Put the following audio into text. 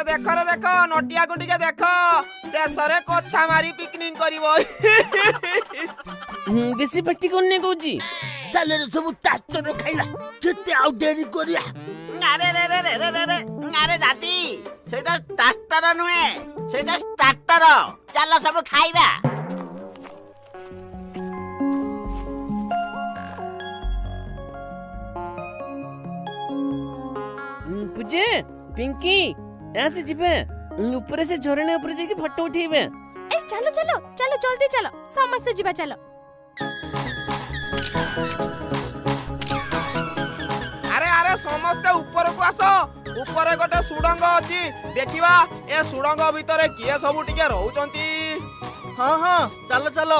देख रे देख नटिया को टिके देख शेष रे कोछा मारी पिकनिक करिवो बेसी पार्टी करने कहूची चल रे सब टास्टर खाइला केते आउ देरी करिया। अरे रे रे रे रे रे अरे दादी सेटा टास्टर नुहे सेटा स्टार्टर चल सब खाइबा। पूजे पिंकी ऐसे जिबे ऊपर से झरने ऊपर जाके फोटो उठेबे। ए चलो चलो चलो जल्दी चलो समस्त जिबा चलो। अरे अरे समस्ते ऊपर को आसो ऊपर गोटे सुडंग अछि देखिबा ए सुडंग भितरे किए सब टिके रहउचंती। हाँ हाँ चलो चलो